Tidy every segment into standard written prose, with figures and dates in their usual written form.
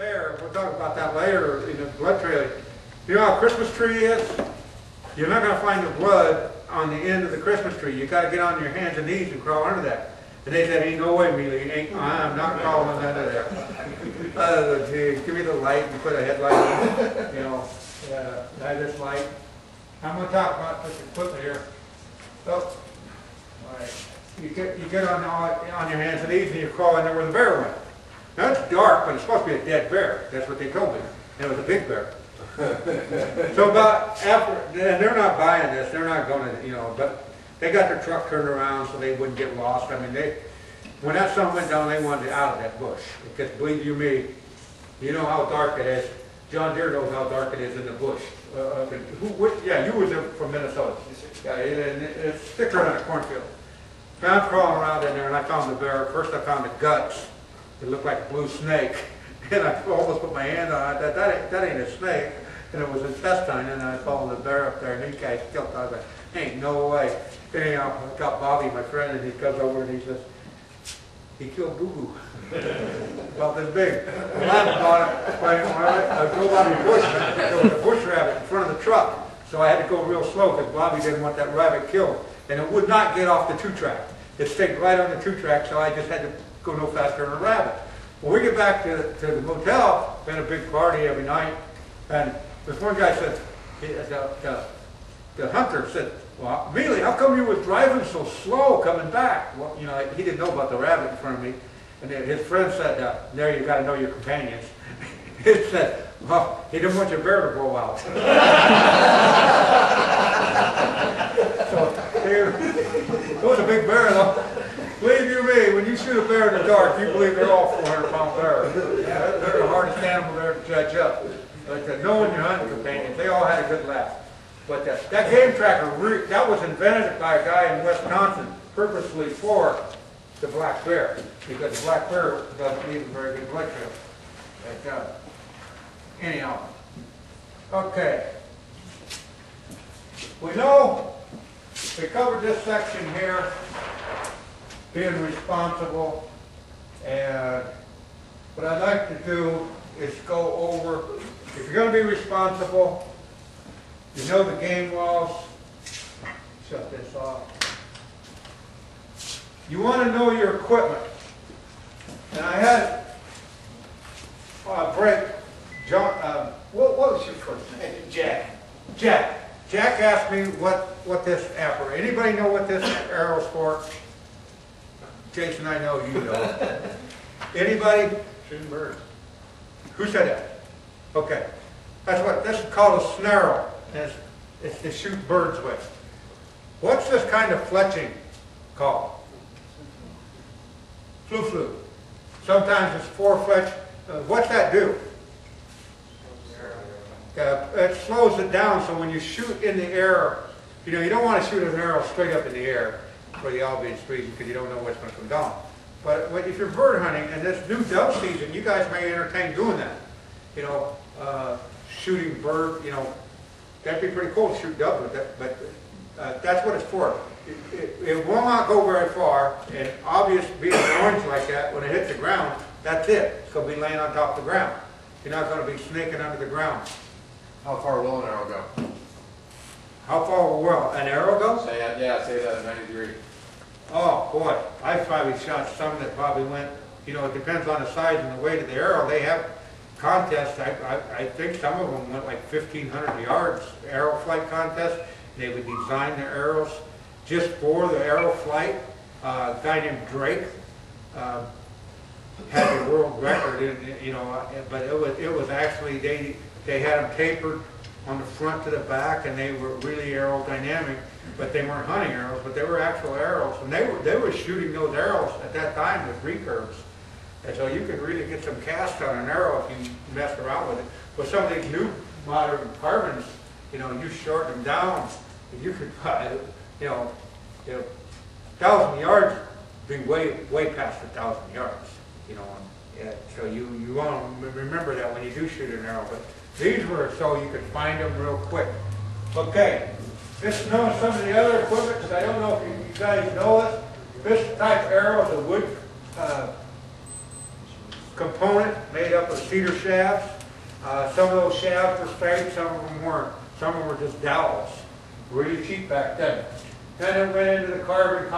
bear, we'll talk about that later in the blood trail. You know how a Christmas tree is? You're not going to find the blood on the end of the Christmas tree. You got to get on your hands and knees and crawl under that. And they said, ain't no way, Mealey, I'm not crawling under there. Gee, give me the light and put a headlight on, you know, this light. I'm going to talk about this equipment here. So, all right. You get on your hands and knees and you crawl in there where the bear went. Now it's dark, but it's supposed to be a dead bear. That's what they told me. And it was a big bear. So about after, and they're not buying this. They're not going to, you know, but they got their truck turned around so they wouldn't get lost. I mean, when that sun went down, they wanted out of that bush. Because believe you me, you know how dark it is. John Deere knows how dark it is in the bush. Yeah, you were from Minnesota. Yeah, it's thicker than a cornfield. So I'm crawling around in there and I found the bear. First I found the guts. It looked like a blue snake. And I almost put my hand on it. That ain't a snake. And it was intestine. And I followed the bear up there and he guys killed it. I was like, ain't no way. Anyhow, I got Bobby, my friend, and he comes over and he says, he killed Boo Boo. About this big. Well, I bought it. I drove out of the bush. There was a bush rabbit in front of the truck. So I had to go real slow because Bobby didn't want that rabbit killed. And it would not get off the 2-track. It stayed right on the 2-track, so I just had to go no faster than a rabbit. When we get back to the motel, we had a big party every night, and this one guy said, the hunter said, well, Mealey, how come you were driving so slow coming back? Well, you know, he didn't know about the rabbit in front of me. And then his friend said, there you got to know your companions. He said, well, he didn't want your bear to blow out. So, it was a big bear, though. Believe you me, when you shoot a bear in the dark, you believe they're all 400-pound bears. Yeah, they're the hardest animal there to judge up. But knowing your hunting companions, they all had a good laugh. But that game tracker, that was invented by a guy in Wisconsin purposely for the black bear, because the black bear doesn't leave a very good blood trail. But, anyhow, okay. We know we covered this section here, being responsible, and what I'd like to do is go over, if you're going to be responsible, you know the game laws. Shut this off. You want to know your equipment. And I had a break. John, what was your first name? Jack. Jack. Jack asked me what this arrow. Anybody know what this arrow's for? Jason, I know you know. Anybody? Shooting birds. Who said that? Okay. This is called a snarl. And it's to shoot birds with. What's this kind of fletching called? Flu. Sometimes it's 4-fletch. What's that do? It slows it down, so when you shoot in the air, you know, you don't want to shoot an arrow straight up in the air for the obvious reason, because you don't know what's going to come down. But if you're bird hunting, and this new dove season, you guys may entertain doing that. You know, shooting bird, you know, that'd be pretty cool to shoot doves with it, but that's what it's for. It will not go very far, and obvious being orange like that, when it hits the ground, that's it. It's going to be laying on top of the ground. You're not going to be snaking under the ground. How far will an arrow go? How far will an arrow go? Say that at 90 degrees. Oh boy, I've probably shot some that probably went, you know, it depends on the size and the weight of the arrow. They have contests, I think some of them went like 1,500 yards, arrow flight contest. They would design their arrows just for the arrow flight. A guy named Drake had the world record, you know, but it was actually, they had them tapered on the front to the back, and they were really aerodynamic, but they weren't hunting arrows, but they were actual arrows, and they were shooting those arrows at that time with recurves. And so you could really get some cast on an arrow if you messed around with it. But some of these new modern carbons, you know, you shorten them down, and you could, you know, 1,000 yards be way past 1,000 yards, you know. And so you want to remember that when you do shoot an arrow. But these were so you could find them real quick. Okay, this is known as some of the other equipment. I don't know if you guys know it. This type of arrow is a wood component. component made up of cedar shafts. Some of those shafts were fake, some of them weren't. Some of them were just dowels. Really cheap back then. Then it went into the carbon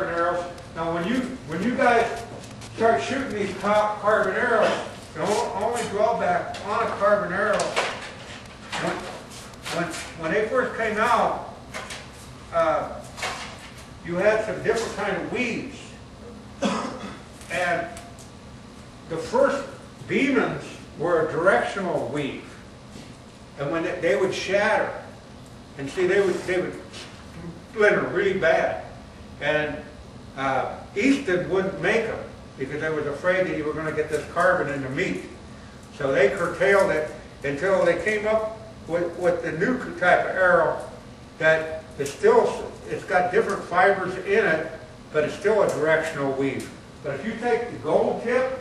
arrows. Now when you guys start shooting these carbon arrows, the only drawback on a carbon arrow, when they first came out, you had some different kind of weaves. And the first Beemans were a directional weave. And when they would shatter, and see they would splinter really bad. And Easton wouldn't make them because they was afraid that you were going to get this carbon in the meat. So they curtailed it until they came up with the new type of arrow that it's got different fibers in it, but it's still a directional weave. But if you take the gold tip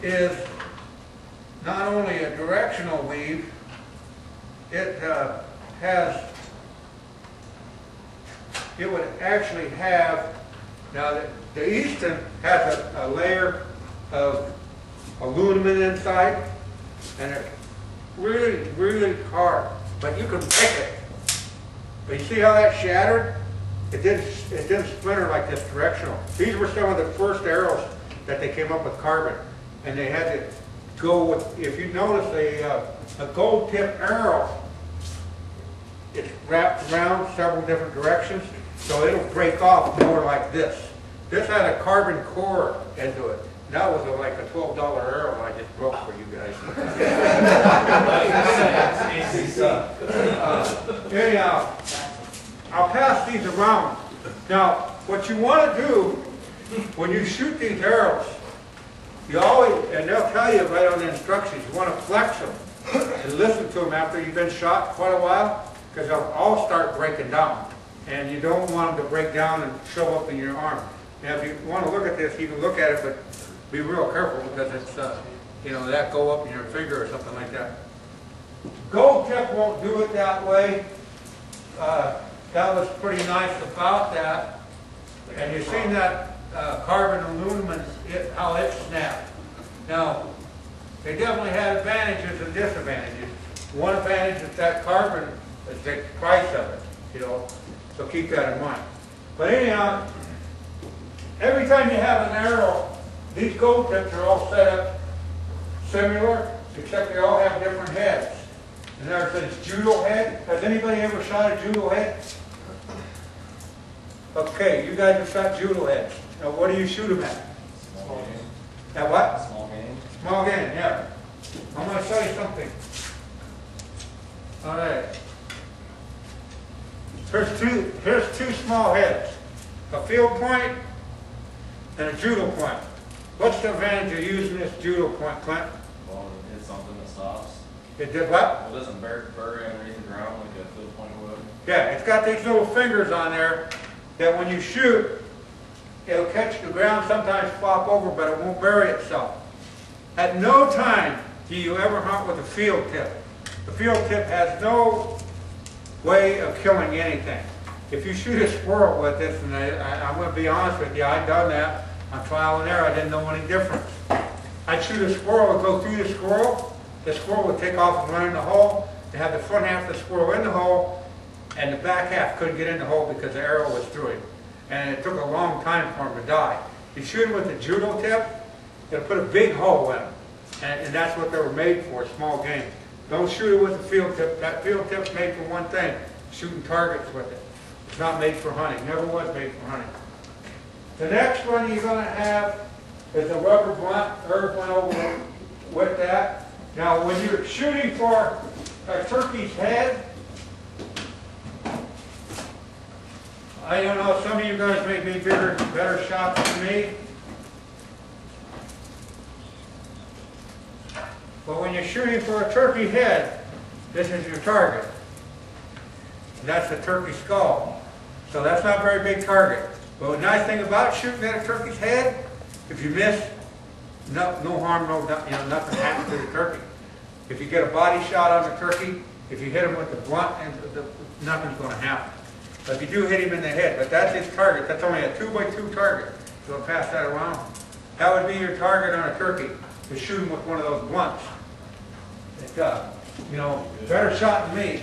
is not only a directional weave, it would actually have, now the Easton has a layer of aluminum inside, and it's really, really hard, but you can break it. But you see how that shattered? It didn't splinter like this directional. These were some of the first arrows that they came up with carbon, and they had to go with, if you notice a gold tip arrow, it's wrapped around several different directions, so it'll break off more like this. This had a carbon core into it. That was like a $12 arrow I just broke for you guys. Anyhow, I'll pass these around. Now, what you want to do when you shoot these arrows, you always, and they'll tell you right on the instructions, you want to flex them and listen to them after you've been shot quite a while, because they'll all start breaking down. And you don't want them to break down and show up in your arm. Now, if you want to look at this, you can look at it, but be real careful because it's, that go up in your finger or something like that. Gold tip won't do it that way. That was pretty nice about that. And you've seen that carbon aluminum, how it snapped. Now, they definitely had advantages and disadvantages. One advantage is that carbon is the price of it, so keep that in mind. But anyhow, every time you have an arrow, these gold tips are all set up similar, except they all have different heads. And there's this judo head. Has anybody ever shot a judo head? Okay, you guys have shot judo heads. Now, what do you shoot them at? Small game. At what? Small game. Small game, yeah. I'm going to show you something. All right. Here's two small heads. A field point and a judo point. What's the advantage of using this judo point, Clint? Well, it's something that stops. It did what? It doesn't bury underneath the ground like a field point would. Yeah, it's got these little fingers on there that when you shoot, it'll catch the ground, sometimes flop over, but it won't bury itself. At no time do you ever hunt with a field tip. The field tip has no way of killing anything. If you shoot a squirrel with this, and I'm going to be honest with you, I've done that on trial and error. I didn't know any difference. I'd shoot a squirrel and go through the squirrel would take off and run in the hole, and have the front half of the squirrel in the hole, and the back half couldn't get in the hole because the arrow was through him. And it took a long time for him to die. You shoot him with a judo tip, it'll put a big hole in him. And that's what they were made for, small game. Don't shoot it with a field tip. That field tip's made for one thing, shooting targets with it. It's not made for hunting, never was made for hunting. The next one you're going to have is a rubber blunt. Herb went over with that. Now, when you're shooting for a turkey's head, I don't know, some of you guys may be better shots than me. But when you're shooting for a turkey head, this is your target. And that's the turkey skull. So that's not a very big target. But the nice thing about shooting at a turkey's head, if you miss, no harm, nothing happens to the turkey. If you get a body shot on the turkey, if you hit him with the blunt, nothing's going to happen. But if you do hit him in the head, but that's his target. That's only a 2x2 target. So I'll pass that around. That would be your target on a turkey, to shoot him with one of those blunts. It's, you know, better shot than me.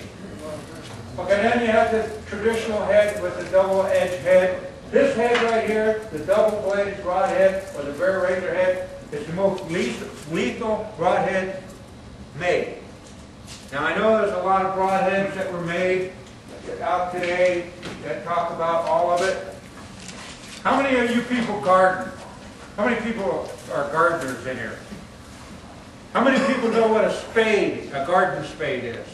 Okay, then you have the traditional head with the double-edged head. This head right here, the double-bladed broadhead, or the bear razor head, is the most lethal broadhead made. Now I know there's a lot of broadheads that were made out today that talk about all of it. How many of you people garden? How many people are gardeners in here? How many people know what a spade, a garden spade is?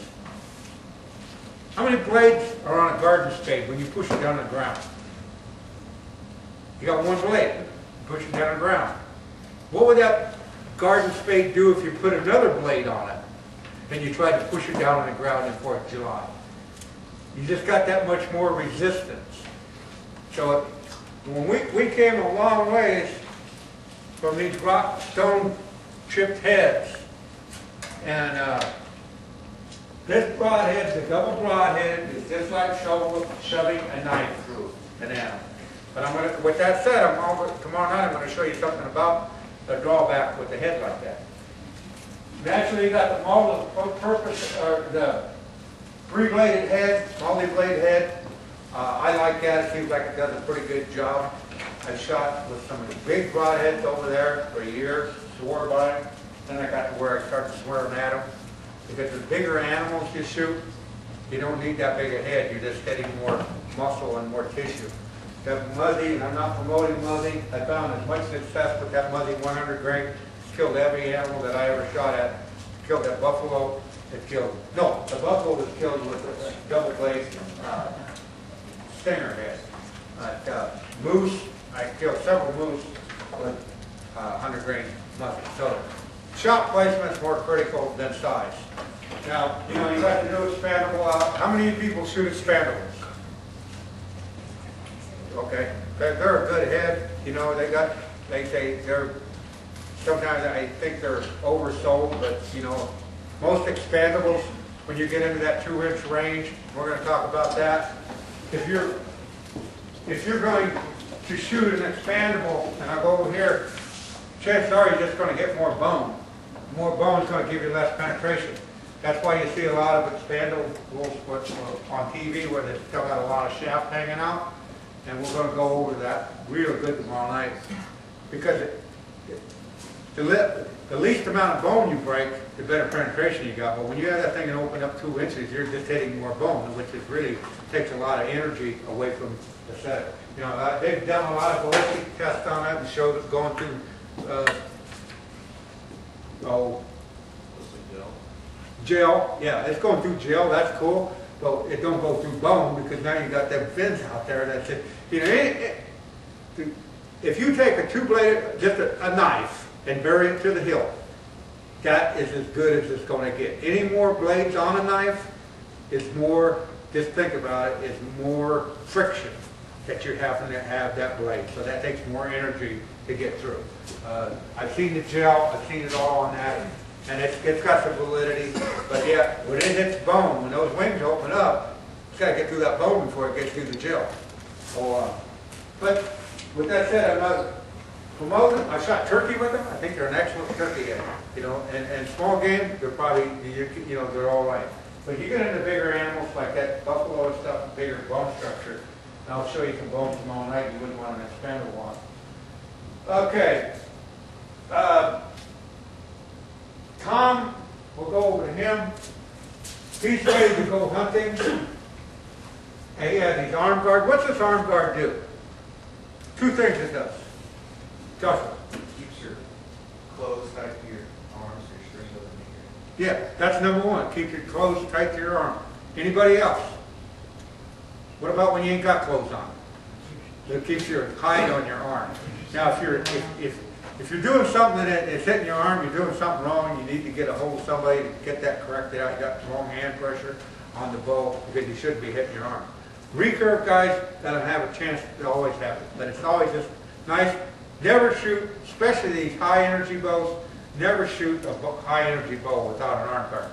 How many blades are on a garden spade when you push it down the ground? You got one blade, push it down the ground. What would that garden spade do if you put another blade on it and you tried to push it down on the ground in 4th of July? You just got that much more resistance. So when we came a long ways from these rock stone chipped heads, and this broadhead, the double broadhead, is just like shoving a knife through an animal. But with that said, tomorrow night I'm going to show you something about the drawback with the head like that. Naturally, you got the multi-purpose, or the three-bladed head, multi-blade head. I like that. It seems like it does a pretty good job. I shot with some of the big broadheads over there for a year, swore by them. Then I got to where I started swearing at them. Because the bigger animals you shoot, you don't need that big a head. You're just hitting more muscle and more tissue. That muzzy, I'm not promoting muzzy. I found as much success with that muzzy 100 grain. Killed every animal that I ever shot at. Killed that buffalo. It killed, no, the buffalo was killed with a double blade stinger head. Moose, I killed several moose with 100 grain muzzy. So shot placement is more critical than size. Now, you know, you got to do expandable out. How many people shoot expandables? Okay, they're a good head. You know, they say they're, sometimes I think they're oversold, but you know, most expandables, when you get into that 2-inch range, we're going to talk about that. If you're going to shoot an expandable, and I go over here, chances are you're just going to hit more bone. More bone is going to give you less penetration. That's why you see a lot of expandables on TV where they still got a lot of shaft hanging out. And we're going to go over that real good tomorrow night. Because the least amount of bone you break, the better penetration you got. But when you have that thing and open up 2 inches, you're just hitting more bone, which is really takes a lot of energy away from the setter. You know, they've done a lot of ballistic tests on that and showed it going through gel. Yeah, it's going through gel. That's cool. But it don't go through bone because now you got them fins out there. That's it. You know, if you take a two-bladed, just a knife and bury it to the hilt, that is as good as it's going to get. Any more blades on a knife is more, just think about it, is more friction that you're having to have that blade. So that takes more energy to get through. I've seen the gel, I've seen it all on that, and it's got some validity. But yeah, when it hits bone, when those wings open up, it's got to get through that bone before it gets through the gel. So, but with that said, I'm not promoting. I shot turkey with them. I think they're an excellent turkey head. You know, and small game, they're probably, you know, they're all right. But you get into bigger animals like that buffalo and stuff, bigger bone structure. And I'll show you some bones tomorrow night. You wouldn't want an expandable one. Okay. Tom, we'll go over to him. He's ready to go hunting. And he has his arm guard. What's this arm guard do? Two things it does. Joshua. Keeps your clothes tight to your arms, your string doesn't get Yeah, that's number one. Keep your clothes tight to your arm. Anybody else? What about when you ain't got clothes on? It keeps your hide on your arm. Now, if you're doing something that is hitting your arm, you're doing something wrong, you need to get a hold of somebody to get that corrected out. You got the wrong hand pressure on the bow because you shouldn't be hitting your arm. Recurve guys that'll have a chance to always have it, but it's always just nice. Never shoot, especially these high energy bows. Never shoot a high energy bow without an arm guard.